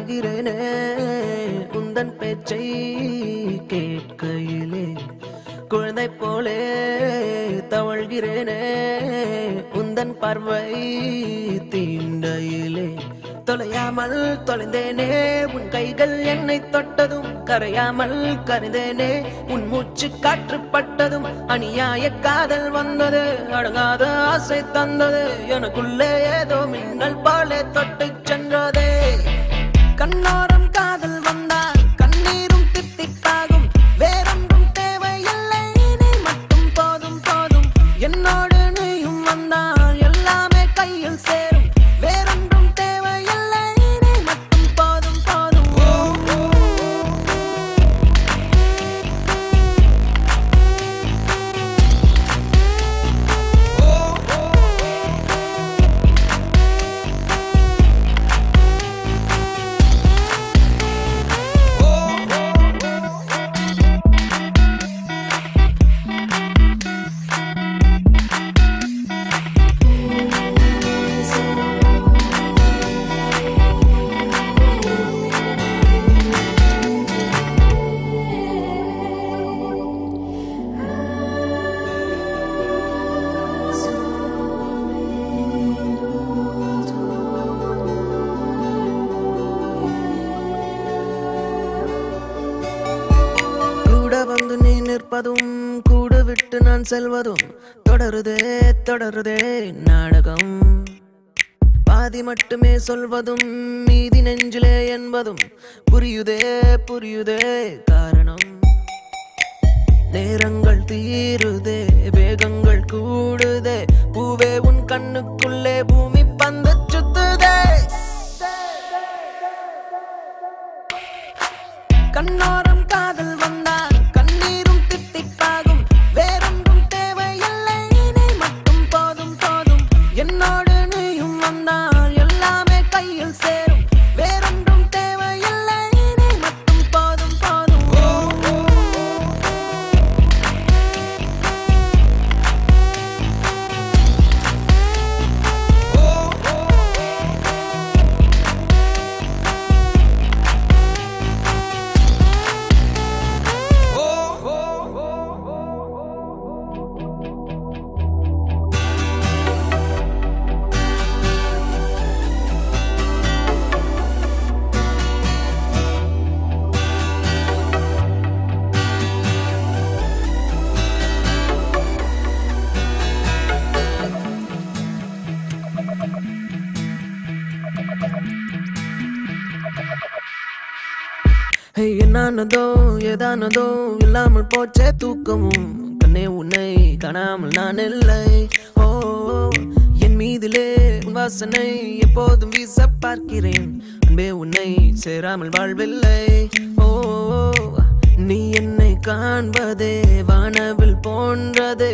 வாழ்கிறேனே உந்தன் பேச்சை கேட்கையிலே குழந்தை போலே தவழ்கிறேனே உந்தன் பார்வை தீண்டையிலே தொலையாமல் தொலைந்தேனே உன் கைகள் என்னை தொட்டதும் கரையாமல் கரைந்தேனே உன் மூச்சு காற்றுப்பட்டதும் அநியாய காதல் வந்தது அடங்காத ஆசை தந்தது எனக்குள்ளே ஏதோ மின்னல் போலே தொட்டு சென்றதே கண்ணோரம் காதல் வந்தால் கண்ணீரும் தித்திப்பாகும் வேறொன்றும் தேவையில்லை நீ மட்டும் போதும் போதும் என்னோடு நீயும் வந்தால் எல்லாமே கையில் சேரும் வேறொன்றும் தேவையில்லை நீ மட்டும் போதும் போதும் வந்து நீ நிற்பதும் கூடு விட்டு நான் செல்வதும் தொடருதே தொடருதே நாடகம் பாதி மட்டுமே சொல்வதும் மீதி நெஞ்சிலே என்பதும் புரியுதே புரியுதே காரணம் நேரங்கள் தீருதே வேகங்கள் கூடுதே பூவே உன் கண்ணுக்குள்ளே பூமி பந்து சுத்துதே கண்ணோரம் காதல் வந்தால் கண்ணீரும் தித்திப்பாகும் வேறொன்றும் தேவையில்லை நீ மட்டும் போதும் போதும் என்னோடு நீயும் வந்தால் எல்லாமே கையில் சேரும் வேறொன்றும் தேவையில்லை நீ மட்டும் போதும் போதும் என்னானதோ ஏதானதோ இல்லாமல் போச்சே தூக்கமும் கண்ணே உன்னை காணாமல் நான் இல்லை ஓ என் மீதிலே உன் வாசனை எப்போதும் வீச பார்க்கிறேன் அன்பே உன்னை சேராமல் வாழ்வில்லை ஓ நீ என்னை காண்பதே வானவில் போன்றதே